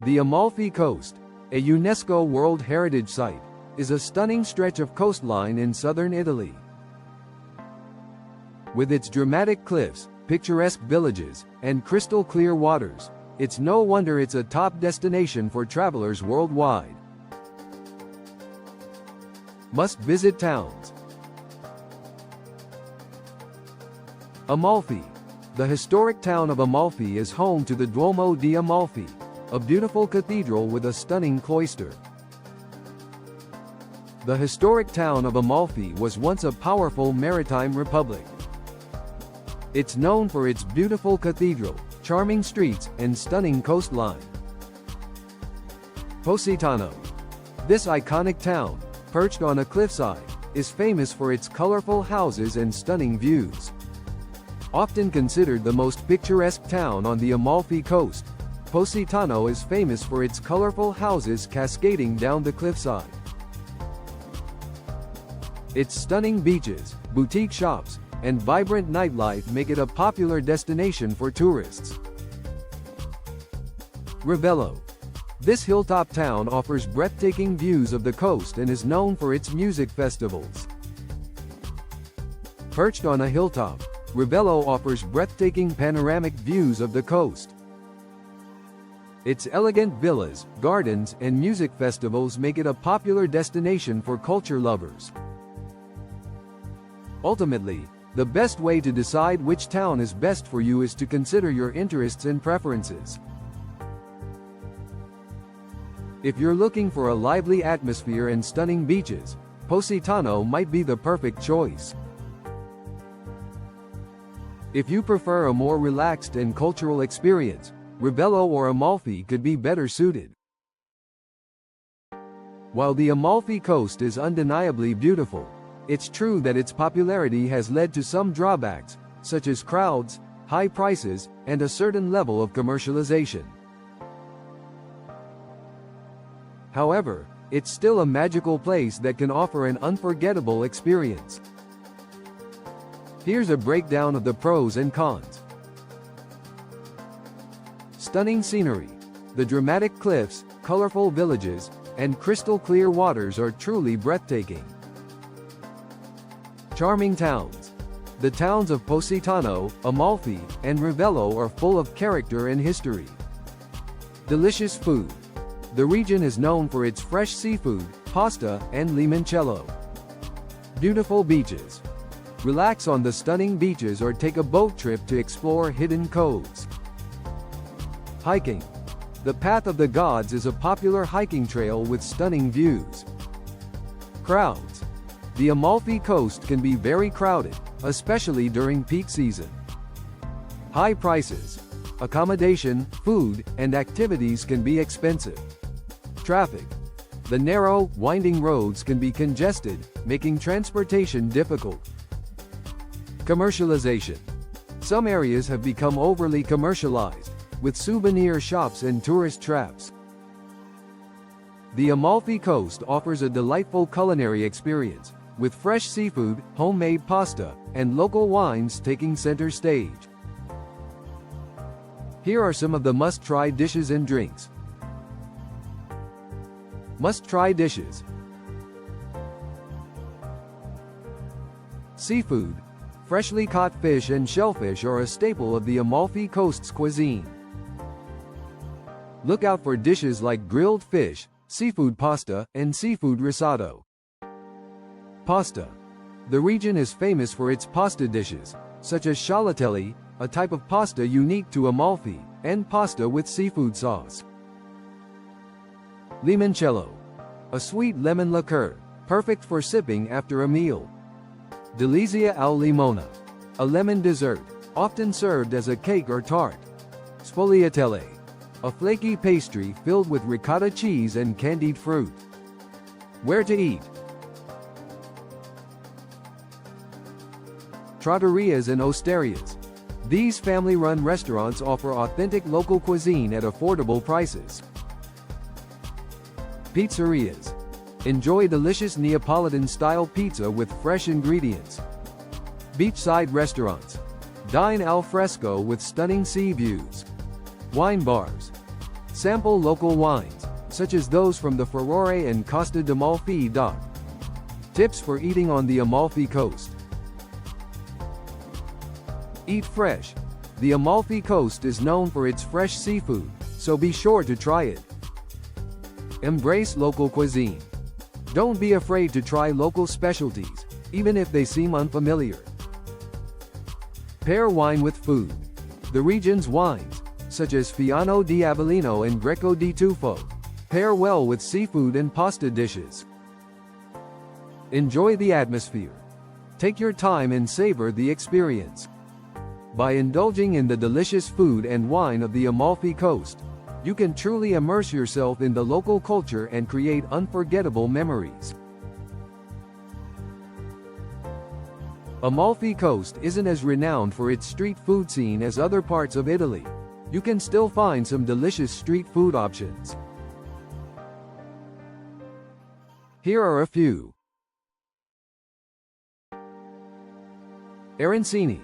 The Amalfi Coast, a UNESCO World Heritage Site, is a stunning stretch of coastline in southern Italy. With its dramatic cliffs, picturesque villages, and crystal-clear waters, it's no wonder it's a top destination for travelers worldwide. Must-visit towns. Amalfi. The historic town of Amalfi is home to the Duomo di Amalfi, a beautiful cathedral with a stunning cloister. The historic town of Amalfi was once a powerful maritime republic. It's known for its beautiful cathedral, charming streets, and stunning coastline. Positano. This iconic town, perched on a cliffside, is famous for its colorful houses and stunning views. Often considered the most picturesque town on the Amalfi Coast, Positano is famous for its colorful houses cascading down the cliffside. Its stunning beaches, boutique shops, and vibrant nightlife make it a popular destination for tourists. Ravello. This hilltop town offers breathtaking views of the coast and is known for its music festivals. Perched on a hilltop, Ravello offers breathtaking panoramic views of the coast. Its elegant villas, gardens, and music festivals make it a popular destination for culture lovers. Ultimately, the best way to decide which town is best for you is to consider your interests and preferences. If you're looking for a lively atmosphere and stunning beaches, Positano might be the perfect choice. If you prefer a more relaxed and cultural experience, Ravello or Amalfi could be better suited. While the Amalfi Coast is undeniably beautiful, it's true that its popularity has led to some drawbacks, such as crowds, high prices, and a certain level of commercialization. However, it's still a magical place that can offer an unforgettable experience. Here's a breakdown of the pros and cons. Stunning scenery. The dramatic cliffs, colorful villages, and crystal-clear waters are truly breathtaking. Charming towns. The towns of Positano, Amalfi, and Ravello are full of character and history. Delicious food. The region is known for its fresh seafood, pasta, and limoncello. Beautiful beaches. Relax on the stunning beaches or take a boat trip to explore hidden coves. Hiking. The Path of the Gods is a popular hiking trail with stunning views. Crowds. The Amalfi Coast can be very crowded, especially during peak season. High prices. Accommodation, food, and activities can be expensive. Traffic. The narrow, winding roads can be congested, making transportation difficult. Commercialization. Some areas have become overly commercialized, with souvenir shops and tourist traps. The Amalfi Coast offers a delightful culinary experience, with fresh seafood, homemade pasta, and local wines taking center stage. Here are some of the must-try dishes and drinks. Must-try dishes. Seafood. Freshly caught fish and shellfish are a staple of the Amalfi Coast's cuisine. Look out for dishes like grilled fish, seafood pasta, and seafood risotto. Pasta. The region is famous for its pasta dishes, such as sciolatelli, a type of pasta unique to Amalfi, and pasta with seafood sauce. Limoncello. A sweet lemon liqueur, perfect for sipping after a meal. Delizia al limone. A lemon dessert, often served as a cake or tart. Sfogliatelle. A flaky pastry filled with ricotta cheese and candied fruit. Where to eat? Trattorias and osterias. These family-run restaurants offer authentic local cuisine at affordable prices. Pizzerias. Enjoy delicious Neapolitan-style pizza with fresh ingredients. Beachside restaurants. Dine al fresco with stunning sea views. Wine bars. Sample local wines, such as those from the Furore and Costa d'Amalfi dock. Tips for eating on the Amalfi Coast. Eat fresh. The Amalfi Coast is known for its fresh seafood, so be sure to try it. Embrace local cuisine. Don't be afraid to try local specialties, even if they seem unfamiliar. Pair wine with food. The region's wines, such as Fiano di Avellino and Greco di Tufo, pair well with seafood and pasta dishes. Enjoy the atmosphere. Take your time and savor the experience. By indulging in the delicious food and wine of the Amalfi Coast, you can truly immerse yourself in the local culture and create unforgettable memories. Amalfi Coast isn't as renowned for its street food scene as other parts of Italy. You can still find some delicious street food options. Here are a few. Arancini.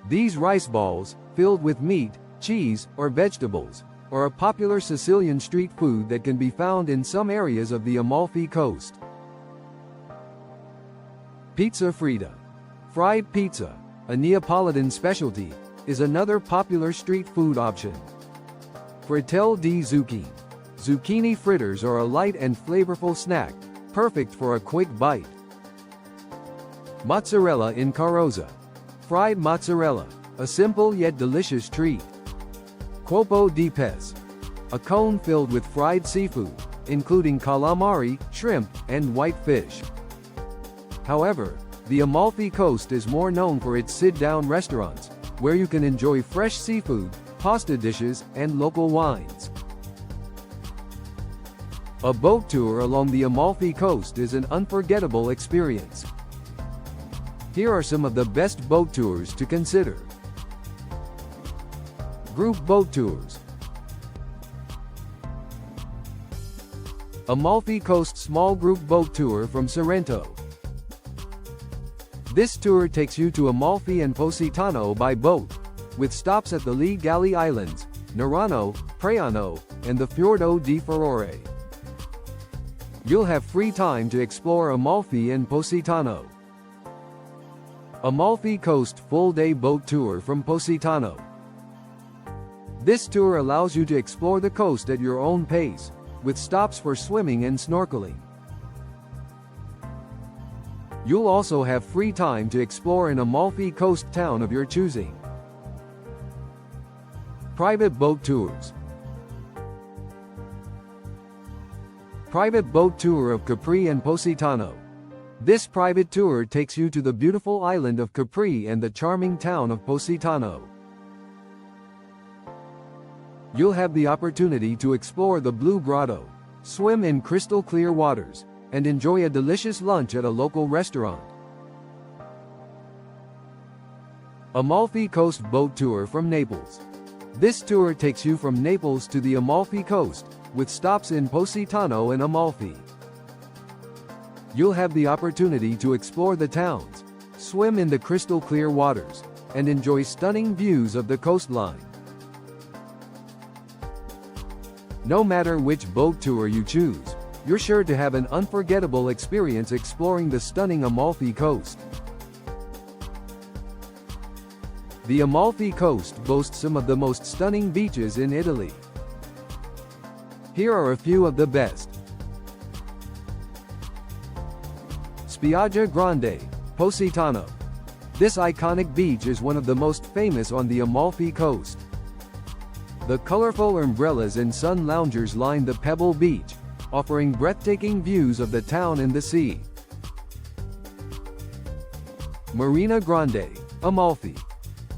These rice balls, filled with meat, cheese, or vegetables, are a popular Sicilian street food that can be found in some areas of the Amalfi Coast. Pizza fritta. Fried pizza, a Neapolitan specialty, is another popular street food option. Frittelle di zucchine. Zucchini fritters are a light and flavorful snack, perfect for a quick bite. Mozzarella in carrozza. Fried mozzarella, a simple yet delicious treat. Quopo di pesce. A cone filled with fried seafood, including calamari, shrimp, and white fish. However, the Amalfi Coast is more known for its sit-down restaurants, where you can enjoy fresh seafood, pasta dishes, and local wines. A boat tour along the Amalfi Coast is an unforgettable experience. Here are some of the best boat tours to consider. Group boat tours. Amalfi Coast Small Group Boat Tour from Sorrento. This tour takes you to Amalfi and Positano by boat, with stops at the Lee Galley Islands, Nerano, Praiano, and the Fiordo di Furore. You'll have free time to explore Amalfi and Positano. Amalfi Coast Full-Day Boat Tour from Positano. This tour allows you to explore the coast at your own pace, with stops for swimming and snorkeling. You'll also have free time to explore an Amalfi Coast town of your choosing. Private boat tours. Private boat tour of Capri and Positano. This private tour takes you to the beautiful island of Capri and the charming town of Positano. You'll have the opportunity to explore the Blue Grotto, swim in crystal clear waters, and enjoy a delicious lunch at a local restaurant. Amalfi Coast Boat Tour from Naples. This tour takes you from Naples to the Amalfi Coast, with stops in Positano and Amalfi. You'll have the opportunity to explore the towns, swim in the crystal clear waters, and enjoy stunning views of the coastline. No matter which boat tour you choose, you're sure to have an unforgettable experience exploring the stunning Amalfi Coast. The Amalfi Coast boasts some of the most stunning beaches in Italy. Here are a few of the best. Spiaggia Grande, Positano. This iconic beach is one of the most famous on the Amalfi Coast. The colorful umbrellas and sun loungers line the pebble beach, offering breathtaking views of the town and the sea. Marina Grande, Amalfi.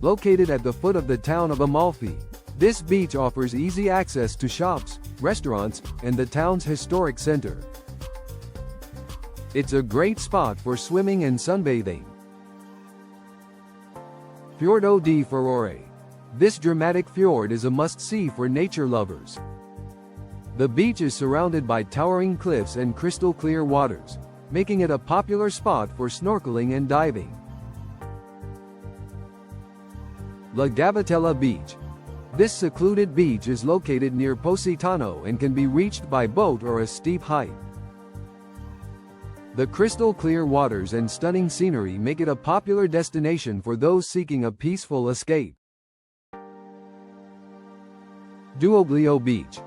Located at the foot of the town of Amalfi, this beach offers easy access to shops, restaurants, and the town's historic center. It's a great spot for swimming and sunbathing. Fiordo di Furore. This dramatic fjord is a must-see for nature lovers. The beach is surrounded by towering cliffs and crystal clear waters, making it a popular spot for snorkeling and diving. La Gavatella Beach. This secluded beach is located near Positano and can be reached by boat or a steep hike. The crystal clear waters and stunning scenery make it a popular destination for those seeking a peaceful escape. Duoblio Beach.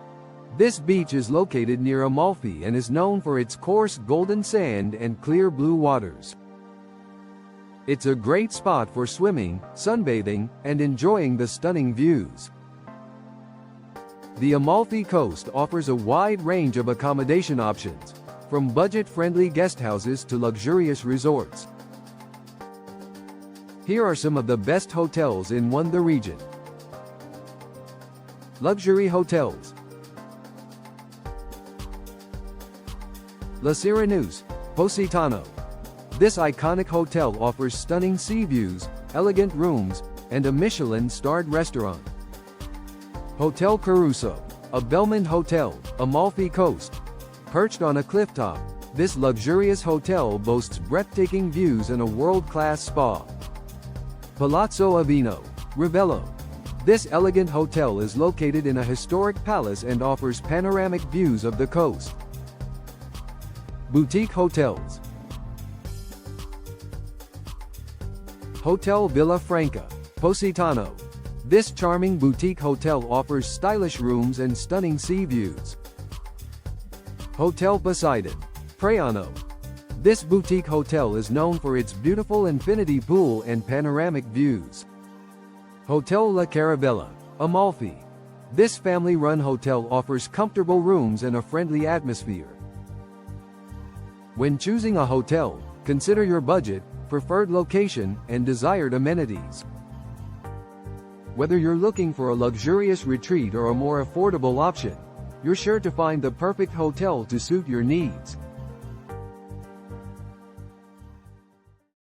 This beach is located near Amalfi and is known for its coarse golden sand and clear blue waters. It's a great spot for swimming, sunbathing, and enjoying the stunning views. The Amalfi Coast offers a wide range of accommodation options, from budget-friendly guesthouses to luxurious resorts. Here are some of the best hotels in the region. Luxury hotels. La Sirenuse, Positano. This iconic hotel offers stunning sea views, elegant rooms, and a Michelin-starred restaurant. Hotel Caruso, a Belmond hotel, Amalfi Coast. Perched on a clifftop, this luxurious hotel boasts breathtaking views and a world-class spa. Palazzo Avino, Ravello. This elegant hotel is located in a historic palace and offers panoramic views of the coast. Boutique hotels. Hotel Villa Franca, Positano. This charming boutique hotel offers stylish rooms and stunning sea views. Hotel Poseidon, Praiano. This boutique hotel is known for its beautiful infinity pool and panoramic views. Hotel La Caravella, Amalfi. This family-run hotel offers comfortable rooms and a friendly atmosphere. When choosing a hotel, consider your budget, preferred location, and desired amenities. Whether you're looking for a luxurious retreat or a more affordable option, you're sure to find the perfect hotel to suit your needs.